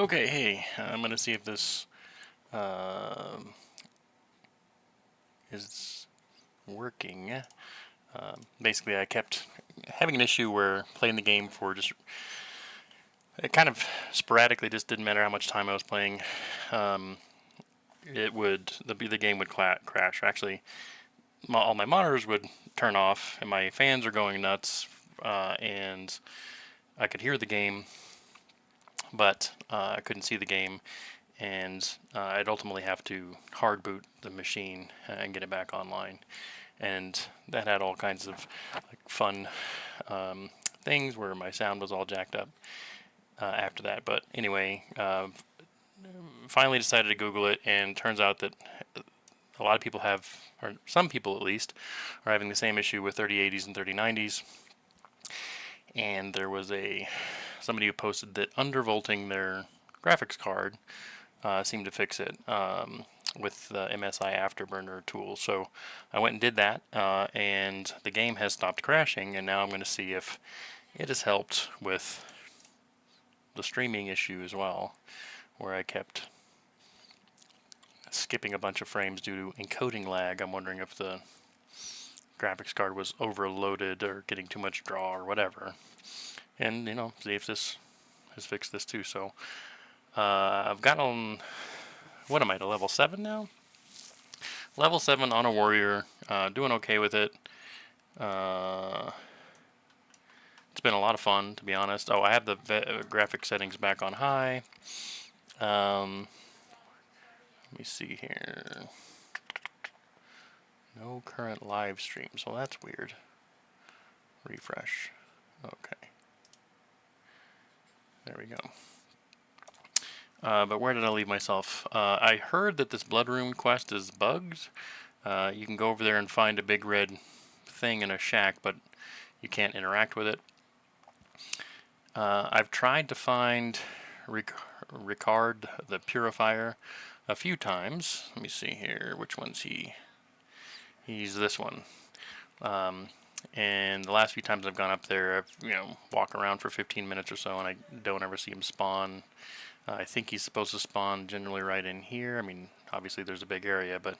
Okay, hey, I'm gonna see if this is working. Basically, I kept having an issue where playing the game for just it kind of sporadically, just didn't matter how much time I was playing. Um, the game would crash. Actually, all my monitors would turn off, and my fans are going nuts, and I could hear the game, but I couldn't see the game, and I'd ultimately have to hard boot the machine and get it back online. And that had all kinds of fun things where my sound was all jacked up after that. But anyway, finally decided to Google it, and turns out that a lot of people have, or some people at least, are having the same issue with 3080s and 3090s. And there was somebody who posted that undervolting their graphics card seemed to fix it with the MSI Afterburner tool. So I went and did that, and the game has stopped crashing, and now I'm going to see if it has helped with the streaming issue as well, where I kept skipping a bunch of frames due to encoding lag. I'm wondering if the graphics card was overloaded or getting too much draw or whatever. And, see if this has fixed this too. So I've got on, what am I, to level 7 now? Level 7 on a warrior, doing okay with it. It's been a lot of fun, to be honest. Oh, I have the graphic settings back on high. Let me see here. No current live streams. Well, that's weird. Refresh. Okay. There we go. But where did I leave myself? I heard that this Blood Rune quest is bugged. You can go over there and find a big red thing in a shack, but you can't interact with it. I've tried to find Ricard the Purifier a few times. Let me see here. Which one's he? He's this one. And the last few times I've gone up there, I've walk around for 15 minutes or so, and I don't ever see him spawn. I think he's supposed to spawn generally right in here. I mean, obviously there's a big area, but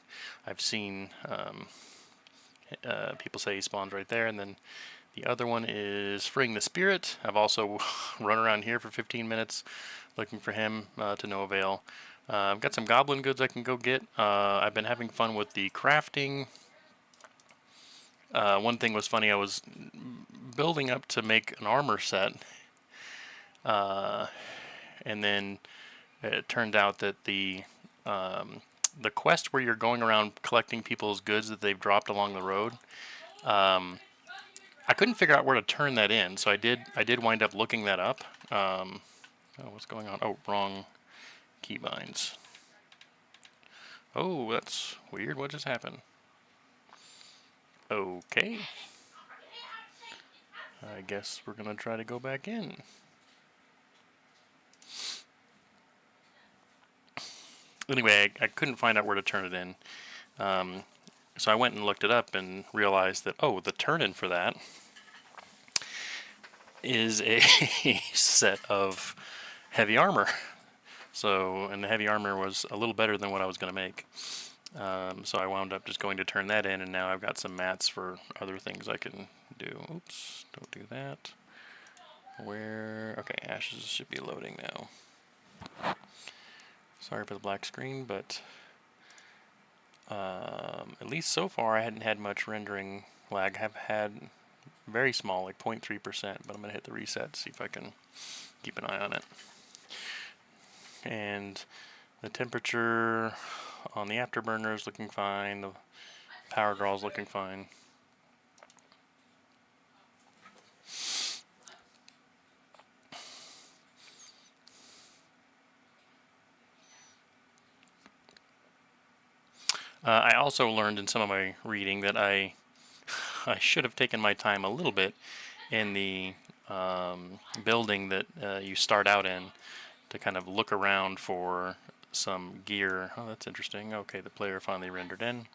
I've seen people say he spawns right there. And then the other one is Freeing the Spirit. I've also run around here for 15 minutes looking for him to no avail. I've got some goblin goods I can go get. I've been having fun with the crafting. One thing was funny, I was building up to make an armor set, and then it turned out that the quest where you're going around collecting people's goods that they've dropped along the road, I couldn't figure out where to turn that in, so I did wind up looking that up. Oh, what's going on? Oh, wrong keybinds. Oh, that's weird. What just happened? Okay. I guess we're gonna try to go back in. Anyway, I couldn't find out where to turn it in. So I went and looked it up and realized that, oh, the turn-in for that is a set of heavy armor. So, and the heavy armor was a little better than what I was going to make. So I wound up just going to turn that in, and now I've got some mats for other things I can do. Oops, don't do that. Okay, ashes should be loading now. Sorry for the black screen, but at least so far I hadn't had much rendering lag. I've had very small, like 0.3%, but I'm going to hit the reset, see if I can keep an eye on it. And the temperature on the afterburner is looking fine, the power draw is looking fine. I also learned in some of my reading that I should have taken my time a little bit in the building that you start out in to kind of look around for some gear. Oh, that's interesting. Okay, the player finally rendered in.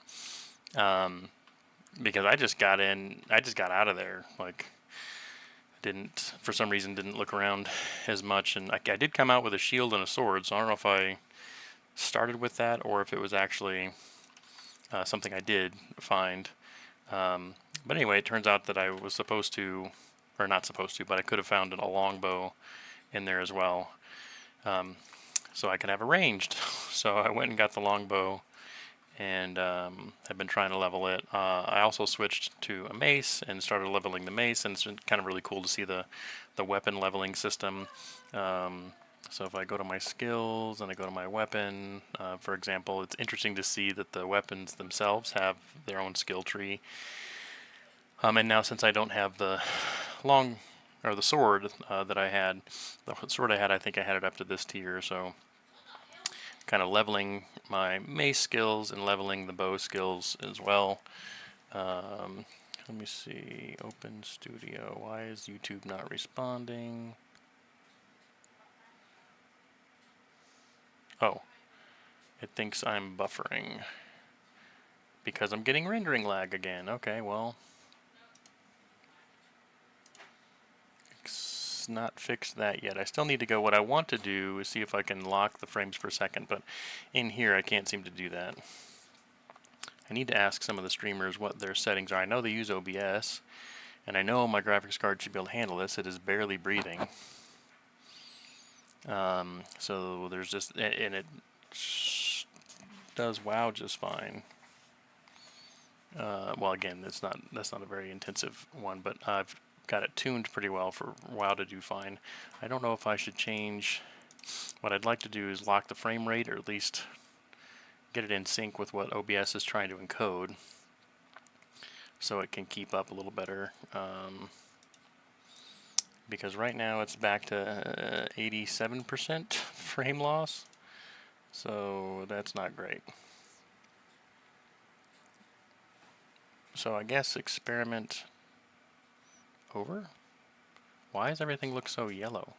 Because I just got out of there. Like, I for some reason, didn't look around as much. And I did come out with a shield and a sword, so I don't know if I started with that or if it was actually something I did find. But anyway, it turns out that I was supposed to, or not supposed to, but I could have found a longbow in there as well. So I could have a ranged. So I went and got the longbow and have been trying to level it. I also switched to a mace and started leveling the mace, and it's been kind of really cool to see the weapon leveling system. So if I go to my skills and I go to my weapon, for example, it's interesting to see that the weapons themselves have their own skill tree. And now since I don't have the the sword that I had, the sword I think I had it up to this tier, so kind of leveling my mace skills and leveling the bow skills as well. Let me see, open studio, why is YouTube not responding? Oh, it thinks I'm buffering because I'm getting rendering lag again. Okay, well, it's not fixed that yet. I still need to go. What I want to do is see if I can lock the frames per second, but in here I can't seem to do that. I need to ask some of the streamers what their settings are. I know they use OBS, and I know my graphics card should be able to handle this. It is barely breathing. So there's just, and it does WoW just fine. Well, again, that's not a very intensive one, but I've got it tuned pretty well for WoW to do fine. I don't know if I should change. What I'd like to do is lock the frame rate, or at least get it in sync with what OBS is trying to encode, so it can keep up a little better. Because right now it's back to 87% frame loss, so that's not great. So I guess experiment over? Why does everything look so yellow?